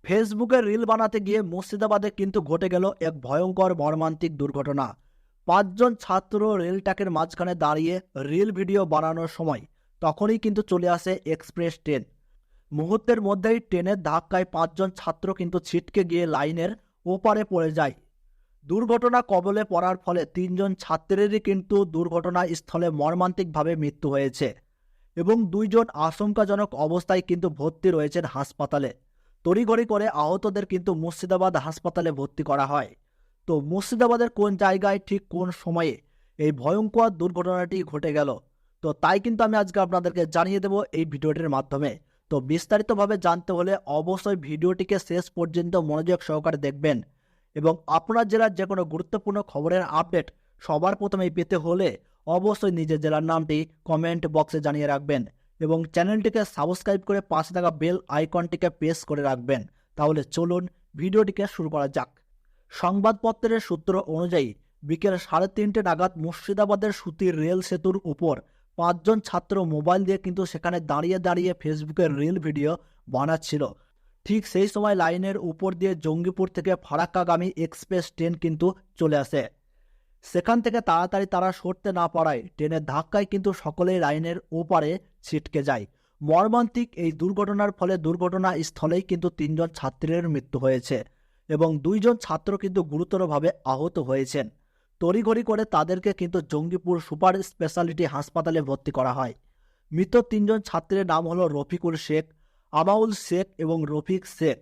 ফেসবুকে রিল বানাতে গিয়ে মুর্শিদাবাদে কিন্তু ঘটে গেল এক ভয়ঙ্কর মর্মান্তিক দুর্ঘটনা। 5 জন ছাত্র রেল ট্র্যাকের মাঝখানে দাঁড়িয়ে রিল ভিডিও বানানোর সময় তখনই কিন্তু চলে আসে এক্সপ্রেস ট্রেন। মুহূর্তের মধ্যেই ট্রেনের ধাক্কায় 5 জন ছাত্র কিন্তু ছিটকে গিয়ে লাইনের ওপারে পড়ে যায়। দুর্ঘটনা কবলে পড়ার ফলে 3 জন ছাত্রেরই কিন্তু দুর্ঘটনা স্থলে মর্মান্তিকভাবে মৃত্যু হয়েছে এবং 2 জন আশঙ্কাজনক অবস্থায় কিন্তু ভর্তি রয়েছেন হাসপাতালে। তড়িঘড়ি করে আহতদের কিন্তু মুর্শিদাবাদ হাসপাতালে ভর্তি করা হয়। তো মুর্শিদাবাদের কোন জায়গায় ঠিক কোন সময়ে এই ভয়ঙ্কর দুর্ঘটনাটি ঘটে গেল, তো তাই কিন্তু আমি আজকে আপনাদেরকে জানিয়ে দেব এই ভিডিওটির মাধ্যমে। তো বিস্তারিতভাবে জানতে হলে অবশ্যই ভিডিওটিকে শেষ পর্যন্ত মনোযোগ সহকারে দেখবেন এবং আপনার জেলার যে কোনো গুরুত্বপূর্ণ খবরের আপডেট সবার প্রথমেই পেতে হলে অবশ্যই নিজের জেলার নামটি কমেন্ট বক্সে জানিয়ে রাখবেন এবং চ্যানেলটিকে সাবস্ক্রাইব করে পাশে থাকা বেল আইকনটিকে প্রেস করে রাখবেন। তাহলে চলুন ভিডিওটিকে শুরু করা যাক। সংবাদপত্রের সূত্র অনুযায়ী বিকেল 3:30 নাগাদ মুর্শিদাবাদের সুতির রেল সেতুর উপর 5 জন ছাত্র মোবাইল দিয়ে কিন্তু সেখানে দাঁড়িয়ে দাঁড়িয়ে ফেসবুকের রিল ভিডিও বানাচ্ছিল। ঠিক সেই সময় লাইনের উপর দিয়ে জঙ্গিপুর থেকে ফারাক্কাগামী এক্সপ্রেস ট্রেন কিন্তু চলে আসে। সেখান থেকে তাড়াতাড়ি তারা সরতে না পারায় ট্রেনের ধাক্কায় কিন্তু সকলেই লাইনের ওপারে ছিটকে যায়। মর্মান্তিক এই দুর্ঘটনার ফলে দুর্ঘটনা স্থলেই কিন্তু 3 জন ছাত্রের মৃত্যু হয়েছে এবং 2 জন ছাত্র কিন্তু গুরুতরভাবে আহত হয়েছেন। তড়িঘড়ি করে তাদেরকে কিন্তু জঙ্গিপুর সুপার স্পেশালিটি হাসপাতালে ভর্তি করা হয়। মৃত 3 জন ছাত্রের নাম হলো রফিকুল শেখ, আমাউল শেখ এবং রফিক শেখ।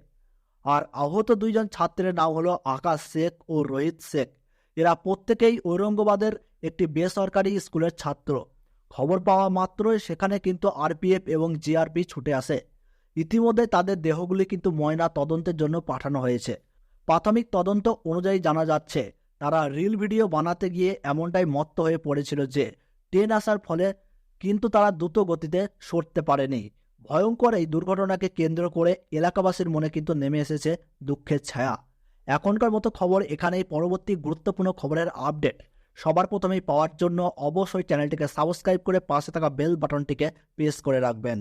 আর আহত 2 জন ছাত্রের নাম হলো আকাশ শেখ ও রোহিত শেখ। এরা প্রত্যেকেই ঔরঙ্গাবাদের একটি বেসরকারি স্কুলের ছাত্র। খবর পাওয়া মাত্রই সেখানে কিন্তু আরপিএফ এবং জিআরপি ছুটে আসে। ইতিমধ্যে তাদের দেহগুলি কিন্তু ময়না তদন্তের জন্য পাঠানো হয়েছে। প্রাথমিক তদন্ত অনুযায়ী জানা যাচ্ছে তারা রিল ভিডিও বানাতে গিয়ে এমনটাই মত্ত হয়ে পড়েছিল যে ট্রেন আসার ফলে কিন্তু তারা দ্রুত গতিতে সরতে পারেনি। ভয়ঙ্কর এই দুর্ঘটনাকে কেন্দ্র করে এলাকাবাসীর মনে কিন্তু নেমে এসেছে দুঃখের ছায়া। এখনকার মতো খবর এখানেই। পরবর্তী গুরুত্বপূর্ণ খবরের আপডেট সবার প্রথমেই পাওয়ার জন্য অবশ্যই চ্যানেলটিকে সাবস্ক্রাইব করে পাশে থাকা বেল বাটনটিকে প্রেস করে রাখবেন।